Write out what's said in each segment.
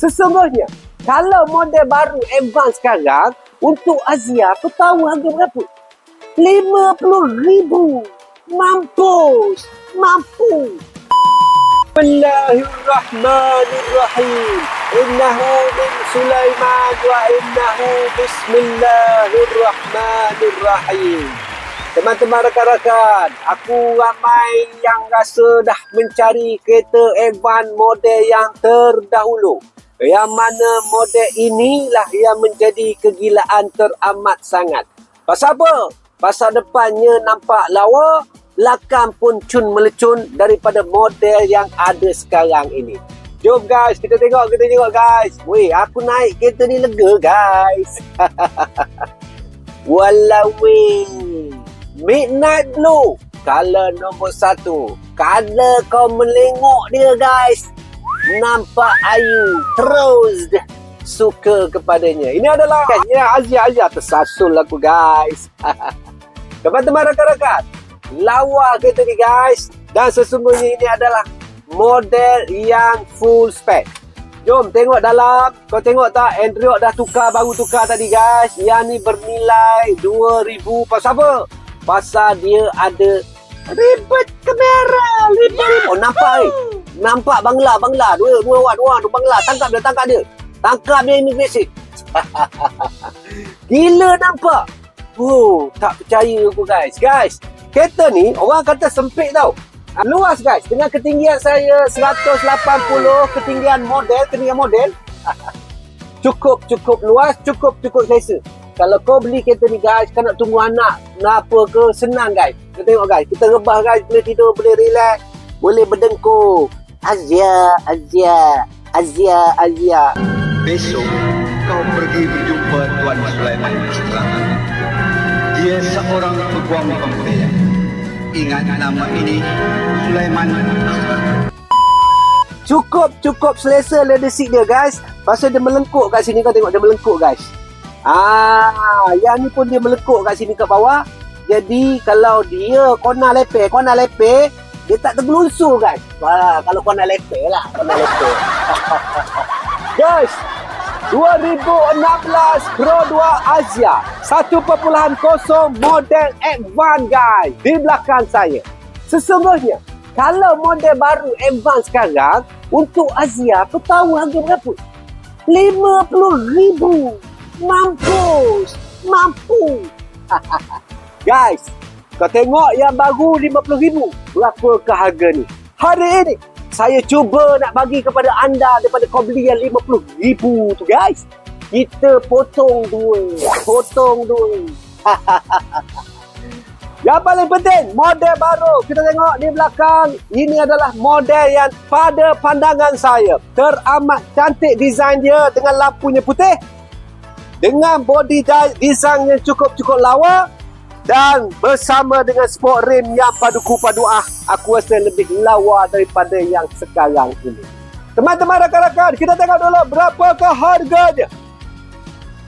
Sesungguhnya, kalau model baru advance sekarang, untuk Azia, kau tahu harga berapa? 50,000. Mampus. Mampu. Bismillahirrahmanirrahim. Innahu min Sulaiman wa innahu bismillahirrahmanirrahim. Teman-teman rakan-rakan, aku ramai yang rasa dah mencari kereta advance model yang terdahulu. Yang mana model inilah yang menjadi kegilaan teramat sangat. Pasal apa? Pasal depannya nampak lawa, belakang pun cun melecun daripada model yang ada sekarang ini. Jom guys, kita tengok guys. Weh, aku naik kereta ni lega guys. Walau weh. Midnight Blue, color nombor 1. Kalau kau melengok dia guys, nampak ayu, terus suka kepadanya. Ini adalah Azia tersasul aku guys. Teman-teman rakan-rakan, lawa kereta ni guys. Dan sesungguhnya ini adalah model yang full spec. Jom tengok dalam. Kau tengok tak, Android dah baru tukar tadi guys. Yang ni bernilai 2,000. Pasal apa? Pasal dia ada ribet kamera, ribet. Oh nampak nampak bangla. Dua bangla. Tangkap dia. Tangkap dia immigration. Gila nampak. Oh, tak percaya aku guys. Guys, kereta ni orang kata sempit tau. Luas guys. Dengan ketinggian saya 180, ketinggian model. Cukup luas, cukup selesa. Kalau kau beli kereta ni guys, kau nak tunggu anak, nak apa ke, senang guys. Kita tengok guys, kita rebah guys, boleh tidur, boleh relax, boleh berdengkur. Azia. Besok kau pergi berjumpa Tuan Sulaiman Seterangan. Dia seorang peguam pembelian. Ingat nama ini, Sulaiman. Cukup selesa leather seat dia guys. Pasal dia melengkuk kat sini, kau tengok dia melengkuk guys. Yang ni pun dia melekuk kat sini kat bawah. Jadi kalau dia kona leper, dia tak tergelunsur guys. Kalau kona leper lah, guys, 2016 Pro 2 Azia 1.0 model advance guys. Di belakang saya. Sesungguhnya, kalau model baru advance sekarang, untuk Azia, kau tahu harga berapa? 50,000. Mampu. Guys, kau tengok yang baru 50,000. Berapakah harga ni? Hari ini saya cuba nak bagi kepada anda daripada kau beli yang 50,000 tu guys. Kita potong dua. Yang paling penting, model baru. Kita tengok di belakang. Ini adalah model yang pada pandangan saya teramat cantik design dia dengan lampunya putih. Dengan body design yang cukup lawa. Dan bersama dengan sport rim yang paduku-paduah. Aku rasa lebih lawa daripada yang sekarang ini. Teman-teman rakan-rakan, kita tengok dulu berapakah harganya.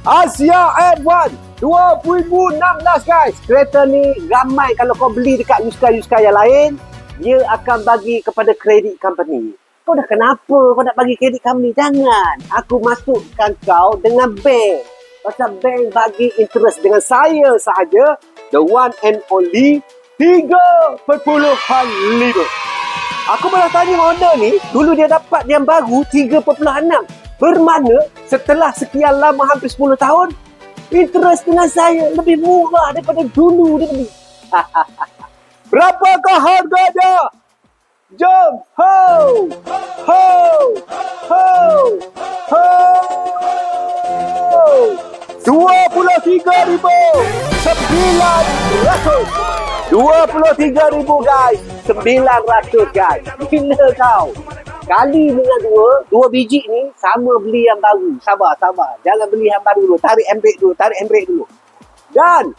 Azia Advance 2016 guys. Kereta ni ramai kalau kau beli dekat Yuska yang lain, dia akan bagi kepada credit company. Kau dah kenapa kau nak bagi credit company? Jangan. Aku masukkan kau dengan bank. Pasal bank bagi interest dengan saya sahaja, the one and only 3.5. Aku pernah tanya owner ni, dulu dia dapat yang baru 3.6. Bermakna setelah sekian lama, hampir 10 tahun, interest dengan saya lebih murah daripada dulu dia beli. Berapakah harganya? Jom! Ho! 23,900 guys. 900 guys. Gila kau. Kali dengan dua biji ni sama beli yang baru. Sabar. Jangan beli yang baru dulu. Tarik handbrake dulu. Dan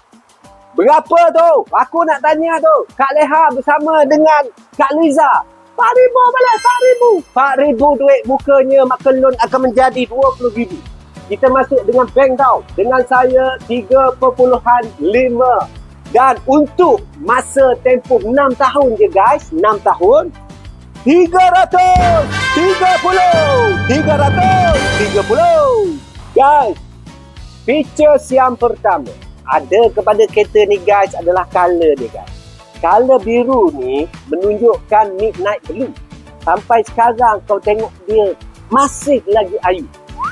berapa tu? Aku nak tanya tu. Kak Leha bersama dengan Kak Liza. 4,000 balas. 4,000 duit mukanya mak kelon akan menjadi 20,000. Kita masuk dengan bank tau. Dengan saya 3.5. Dan untuk masa tempoh 6 tahun je guys. 6 tahun. 300. 330. Guys, features yang pertama ada kepada kereta ni guys adalah color dia guys. Color biru ni menunjukkan midnight blue. Sampai sekarang kau tengok dia masih lagi ayu.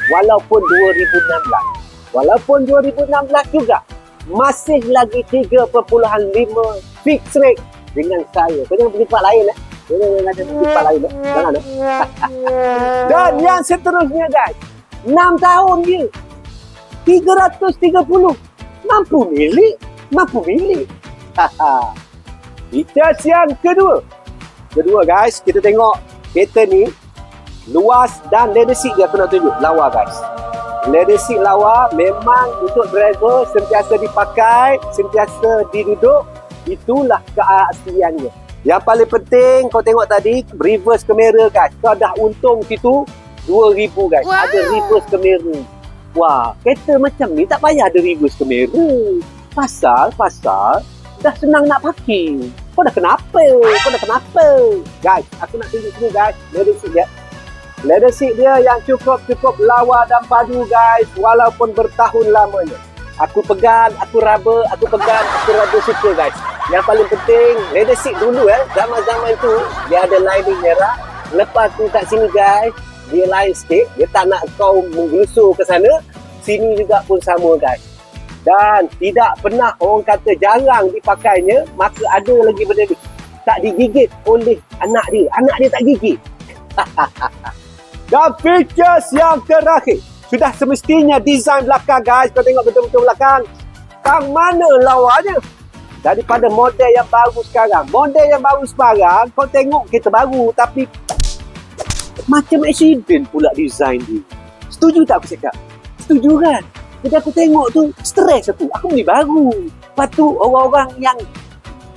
Walaupun 2016. Walaupun 2016 juga masih lagi 3.5 fixed rate dengan saya. Kau jangan pergi tempat lain Jangan tempat lain Jangan Dan yang seterusnya guys, 6 tahun je 330. Mampu milik. Features yang kedua guys, kita tengok kereta ni luas dan leather seat dia. Aku nak tunjuk lawa guys. Leather seat lawa memang untuk driver sentiasa dipakai, sentiasa diduduk. Itulah keasliannya. Yang paling penting kau tengok tadi reverse kamera guys. Kau dah untung situ 2,000 guys. Wow. Ada reverse kamera. Wah, kereta macam ni tak payah ada reverse kamera. Pasal dah senang nak parking. Kau dah kenapa? Guys, aku nak tunjuk sini guys. Leather seat dia. Leather seat dia yang cukup lawa dan padu guys. Walaupun bertahun lamanya. Aku pegang, aku raba suka guys. Yang paling penting, leather seat dulu zaman-zaman tu dia ada lining merah. Lepas tu kat sini guys, dia lain sikit. Dia tak nak kau menggelusur ke sana. Sini juga pun sama guys. Dan tidak pernah orang kata jarang dipakainya, maka ada lagi benda ni. Tak digigit oleh anak dia. Anak dia tak gigit. Dan features yang terakhir. Sudah semestinya design belakang guys. Kau tengok betul-betul belakang. Kang mana lawanya? Daripada model yang baru sekarang. Model yang baru sekarang, kau tengok kereta baru. Tapi macam accident pula design dia. Setuju tak aku cakap? Setuju kan? Jadi aku tengok tu, stres aku. Aku beli baru. Lepas tu orang-orang yang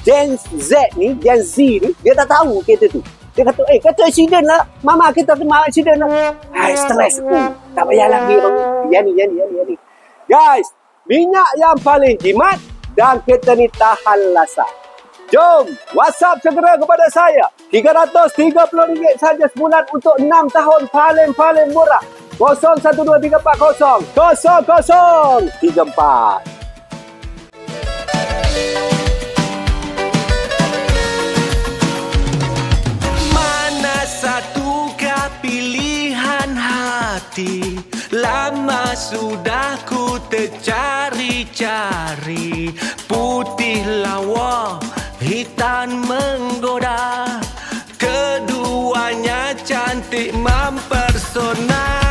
Gen Z ni, Gen Z ni, dia tak tahu kereta tu. Dia kata, kata accident lah. Mama kita kena accident lah. Stres aku. Tak payah lagi bang. Yang ni. Guys, minyak yang paling jimat dan kereta ni tahan lasa. Jom, WhatsApp segera kepada saya. RM330 saja sebulan untuk 6 tahun paling murah. 012340 0034. Satukah pilihan hati? Lama sudah ku tercari-cari. Putih lawa, hitam menggoda. Keduanya cantik mempesona.